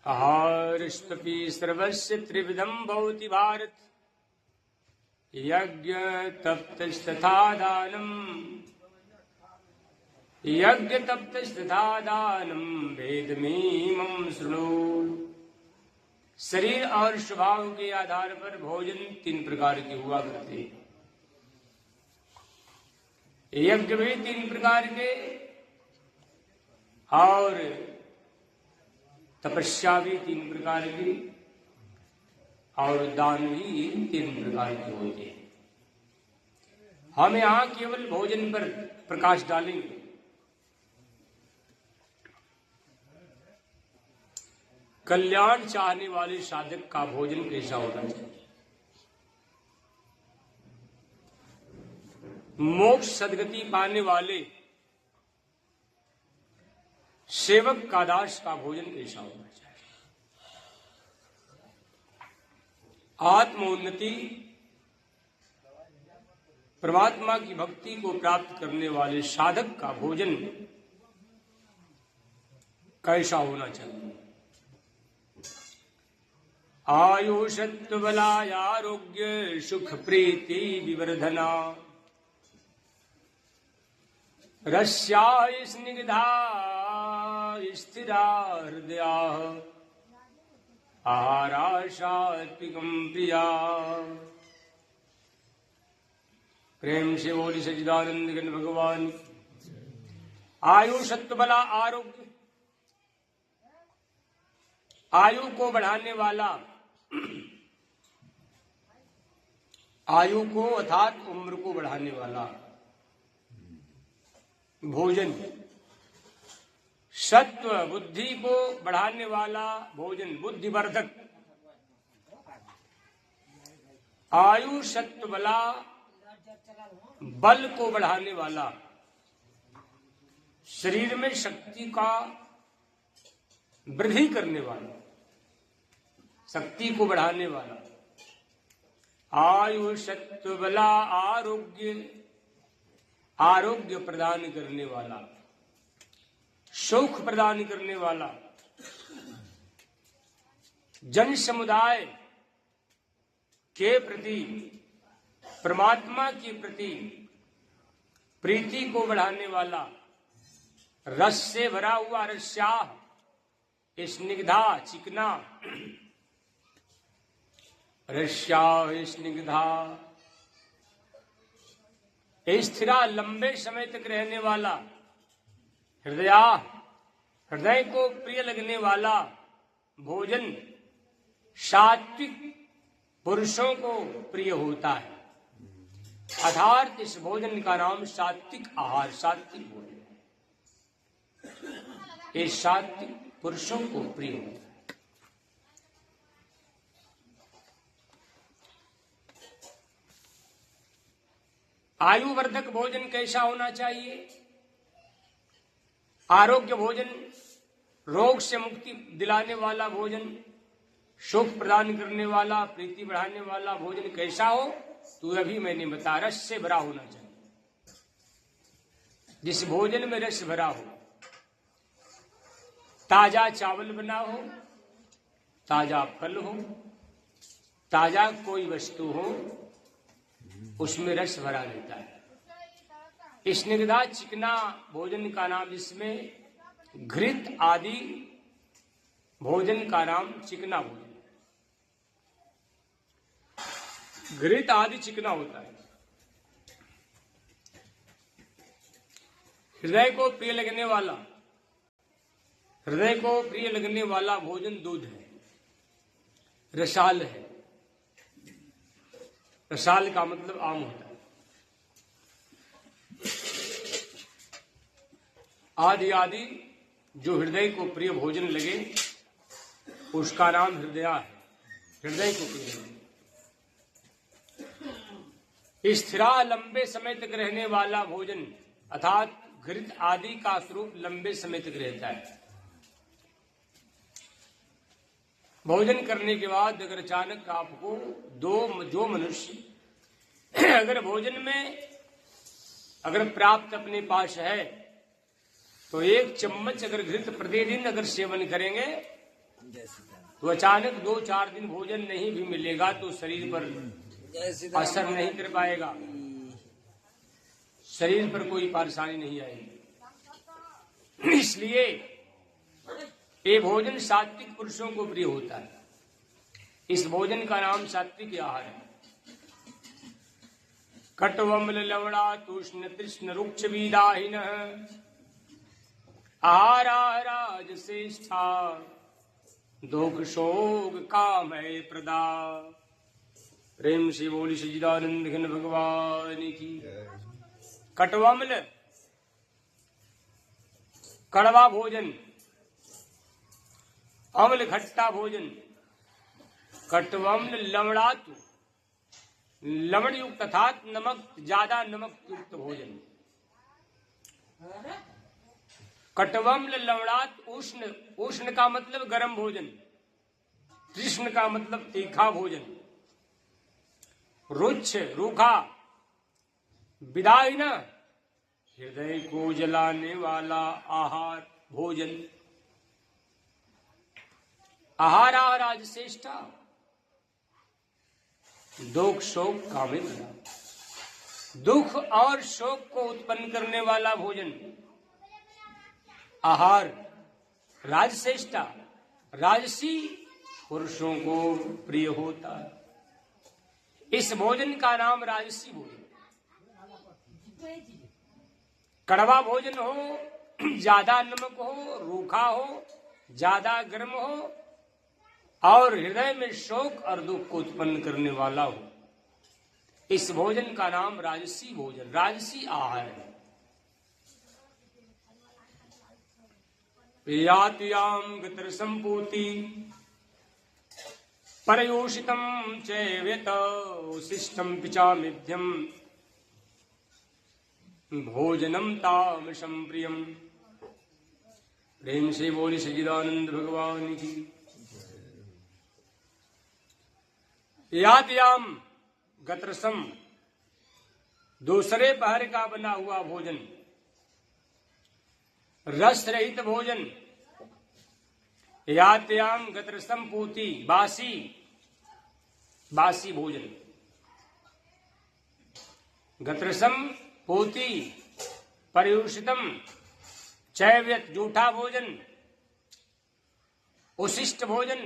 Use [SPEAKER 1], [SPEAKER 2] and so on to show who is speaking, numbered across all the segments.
[SPEAKER 1] आहारस्तपि सर्वस्य त्रिविधं भवति भारत। यज्ञ तप्तस्तथा दानम्, यज्ञ तप्तस्तथा दानम् वेदमेमं शृणु। शरीर और स्वभाव के आधार पर भोजन 3 प्रकार के हुआ करते हैं। यज्ञ भी 3 प्रकार के और तपस्या भी 3 प्रकार की और दान भी 3 प्रकार के होते हैं। हम यहां केवल भोजन पर प्रकाश डालेंगे। कल्याण चाहने वाले साधक का भोजन कैसा होना चाहिए? मोक्ष सदगति पाने वाले सेवक का दास का भोजन कैसा होना चाहिए? आत्मोन्नति परमात्मा की भक्ति को प्राप्त करने वाले साधक का भोजन कैसा होना चाहिए? आयुषत्व बलायारोग्य सुख प्रीति विवर्धना रस्या स्निग्धा स्थिरा हृदया आहारा सात्विकं प्रिया। प्रेम से बोली सच्चिदानंद घन भगवान। आयु सत्व बला आरोग्य, आयु को बढ़ाने वाला, आयु को अर्थात उम्र को बढ़ाने वाला भोजन, सत्व बुद्धि को बढ़ाने वाला भोजन बुद्धिवर्धक, आयु सत्व बला बल को बढ़ाने वाला, शरीर में शक्ति का वृद्धि करने वाला, शक्ति को बढ़ाने वाला, आयु सत्व बला आरोग्य, आरोग्य प्रदान करने वाला, सुख प्रदान करने वाला, जन समुदाय के प्रति, परमात्मा के प्रति प्रीति को बढ़ाने वाला, रस से भरा हुआ, रस्याह स्निग्धा चिकना, रस्याह स्निग्धा स्थिरा लंबे समय तक रहने वाला, हृदया हृदय को प्रिय लगने वाला भोजन सात्विक पुरुषों को प्रिय होता है। अर्थात इस भोजन का नाम सात्विक आहार, सात्विक भोजन है। ये सात्विक पुरुषों को प्रिय होता है। आयुवर्धक भोजन कैसा होना चाहिए? आरोग्य भोजन, रोग से मुक्ति दिलाने वाला भोजन, सुख प्रदान करने वाला, प्रीति बढ़ाने वाला भोजन कैसा हो? तो अभी मैंने बताया, रस से भरा होना चाहिए। जिस भोजन में रस भरा हो, ताजा चावल बना हो, ताजा फल हो, ताजा कोई वस्तु हो, उसमें रस भरा रहता है। स्निग्धा चिकना भोजन का नाम, जिसमें घृत आदि भोजन का नाम चिकना भोजन, घृत आदि चिकना होता है। हृदय को प्रिय लगने वाला, हृदय को प्रिय लगने वाला भोजन दूध है, रसाल है। रसाल का मतलब आम होता है। आदि आदि जो हृदय को प्रिय भोजन लगे उसका नाम हृदया है, हृदय को प्रिय लगे। स्थिरा लंबे समय तक रहने वाला भोजन, अर्थात घृत आदि का स्वरूप लंबे समय तक रहता है। भोजन करने के बाद अगर अचानक आपको जो मनुष्य अगर भोजन में अगर प्राप्त अपने पास है तो 1 चम्मच अगर घृत प्रतिदिन अगर सेवन करेंगे तो अचानक 2-4 दिन भोजन नहीं भी मिलेगा तो शरीर पर असर नहीं कर पाएगा, शरीर पर कोई परेशानी नहीं आएगी। इसलिए ये भोजन सात्विक पुरुषों को प्रिय होता है। इस भोजन का नाम सात्विक आहार है। कटवम्ल लवणा तूष्ण तृष्ण रुक्ष वीदाहीन आहारा राजश्रेष्ठा दुख शोक कामय प्रदा। प्रेम से बोली सच्चिदानंद घन भगवान की। कटवम्ल कड़वा भोजन, अम्ल खट्टा भोजन। कटवम्ल लवणातु लवण युक्त अर्थात नमक, ज्यादा नमक युक्त भोजन। कटवम्ल लवणात उष्ण, उष्ण का मतलब गर्म भोजन, तृष्ण का मतलब तीखा भोजन, रुच्छ रूखा, विदाहीन हृदय को जलाने वाला आहार भोजन। आहारा राजश्रेष्ठा दुख शोक कामित, दुख और शोक को उत्पन्न करने वाला भोजन। आहार राजश्रेष्ठा, राजसी पुरुषों को प्रिय होता है। इस भोजन का नाम राजसी भोजन। कड़वा भोजन हो, ज्यादा नमक हो, रूखा हो, ज्यादा गर्म हो और हृदय में शोक और दुख को उत्पन्न करने वाला हो, इस भोजन का नाम राजसी भोजन, राजसी आहार है। यात्याम गतर संपूति परयोषितम चैवेत उशिष्टम पिचामिध्यम भोजनम तामसम प्रियम। प्रेम से बोली सच्चिदानंद भगवान की। यात्याम गत्रसम दूसरे पहर का बना हुआ भोजन, रस रहित भोजन। यात्याम गत्रसम पूति बासी, बासी भोजन। गत्रसम पूति पर्युषितम चैव्यत जूठा भोजन। उशिष्ट भोजन,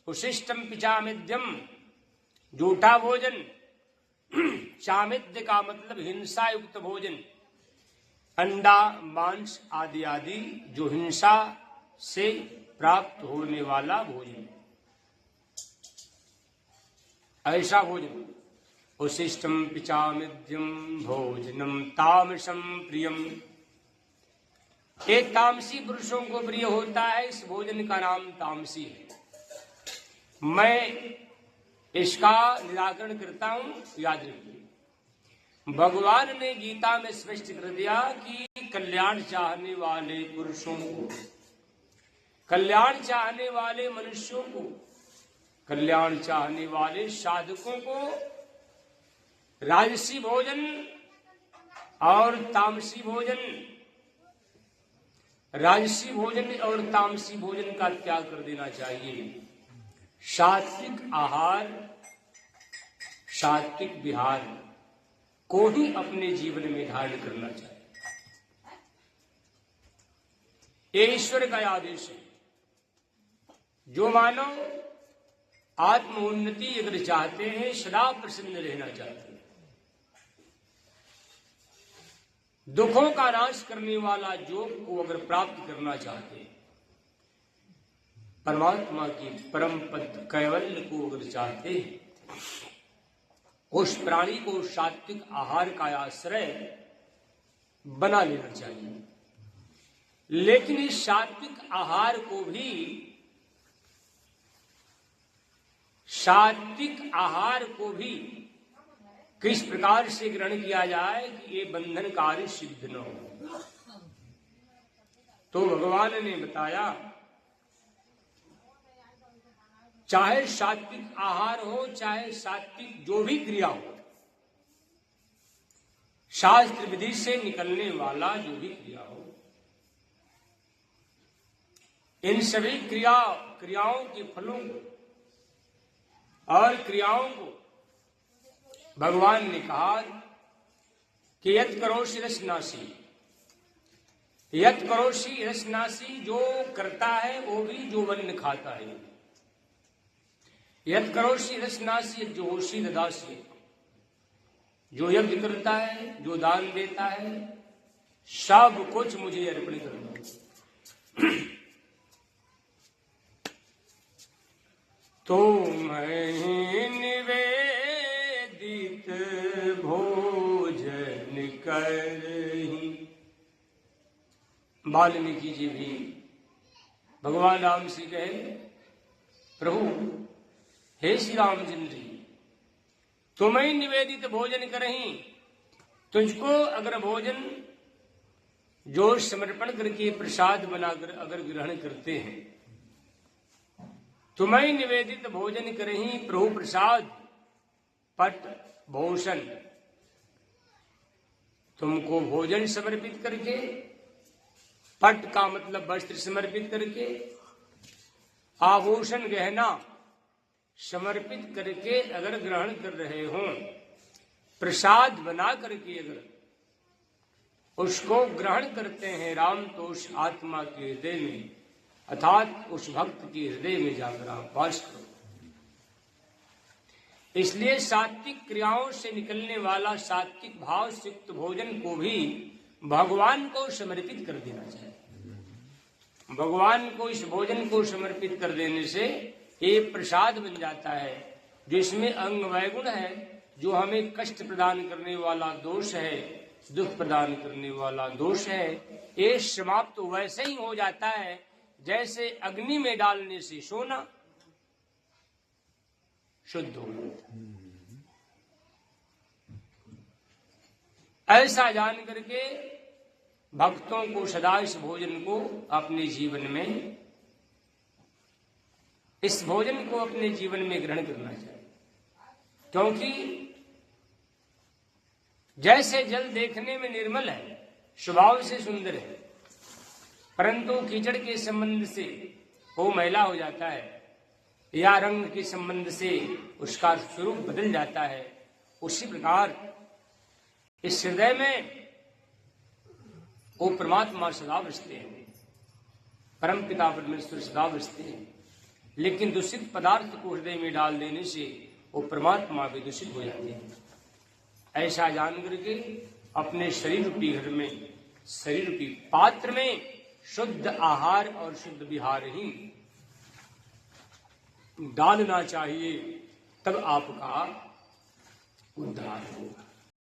[SPEAKER 1] उशिष्टम पिचामिद्यम जूठा भोजन। चामिद्य का मतलब हिंसा युक्त भोजन, अंडा मांस आदि आदि जो हिंसा से प्राप्त होने वाला भोजन, ऐसा भोजन। उशिष्टम पिचामिद्यम भोजनम तामसम प्रियम। एक तामसी पुरुषों को प्रिय होता है। इस भोजन का नाम तामसी है। मैं इसका निराकरण करता हूं, याद रखिए। भगवान ने गीता में स्पष्ट कर दिया कि कल्याण चाहने वाले पुरुषों को, कल्याण चाहने वाले मनुष्यों को, कल्याण चाहने वाले साधकों को राजसी भोजन और तामसी भोजन, राजसी भोजन और तामसी भोजन का त्याग कर देना चाहिए। सात्विक आहार, सात्विक विहार को ही अपने जीवन में धारण करना चाहिए। ये ईश्वर का आदेश है। जो मानव आत्म उन्नति अगर चाहते हैं, सदा प्रसन्न रहना चाहते हैं, दुखों का नाश करने वाला योग को अगर प्राप्त करना चाहते हैं, परमात्मा की परम पद कैवल्य को अगर चाहते हैं, उस प्राणी को सात्विक आहार का आश्रय बना लेना चाहिए। लेकिन इस सात्विक आहार को भी, सात्विक आहार को भी किस प्रकार से ग्रहण किया जाए कि ये बंधनकारी सिद्ध न हो। तो भगवान ने बताया, चाहे सात्विक आहार हो, चाहे सात्विक जो भी क्रिया हो, शास्त्र विधि से निकलने वाला जो भी क्रिया हो, इन सभी क्रियाओं के फलों को और क्रियाओं को भगवान ने कहा कि यत् करोषि रसनासी, यत् करोषि रसनासी, जो करता है वो भी जो वन खाता है। यत् करोषि रसनासी जोषि ददासी, जो यज्ञ करता है, जो दान देता है, सब कुछ मुझे अर्पण करना। तो मैं निवेदित भोजन करही। वाल्मीकि जी भी भगवान राम से कहे, प्रभु हे श्री रामचंद्र जी, तुम्हें निवेदित भोजन करही। तुझको अगर भोजन जो समर्पण करके प्रसाद बनाकर अगर ग्रहण करते हैं, तुम्हें निवेदित भोजन करही प्रभु प्रसाद पट भूषण, तुमको भोजन समर्पित करके, पट का मतलब वस्त्र समर्पित करके, आभूषण गहना समर्पित करके अगर ग्रहण कर रहे हों, प्रसाद बना करके अगर उसको ग्रहण करते हैं राम, तो उस आत्मा के हृदय में अर्थात उस भक्त के हृदय में जाकर आप वास करो। इसलिए सात्विक क्रियाओं से निकलने वाला सात्विक भाव से युक्त भोजन को भी भगवान को समर्पित कर देना चाहिए। भगवान को इस भोजन को समर्पित कर देने से एक प्रसाद बन जाता है, जिसमें अंग वैगुण है, जो हमें कष्ट प्रदान करने वाला दोष है, दुख प्रदान करने वाला दोष है, ये समाप्त तो वैसे ही हो जाता है जैसे अग्नि में डालने से सोना शुद्ध हो जाता है। ऐसा जान करके भक्तों को सदा इस भोजन को अपने जीवन में, इस भोजन को अपने जीवन में ग्रहण करना चाहिए। क्योंकि जैसे जल देखने में निर्मल है, स्वभाव से सुंदर है, परंतु कीचड़ के संबंध से वो मैला हो जाता है, या रंग के संबंध से उसका स्वरूप बदल जाता है, उसी प्रकार इस हृदय में वो परमात्मा सदा बसते हैं, परम पिता परमेश्वर सदा बसते हैं। लेकिन दूषित पदार्थ को हृदय में डाल देने से वो परमात्मा भी दूषित हो जाते हैं। ऐसा जान करके अपने शरीर रूपी घर में, शरीर रूपी पात्र में शुद्ध आहार और शुद्ध विहार ही डालना चाहिए, तब आपका उद्धार होगा।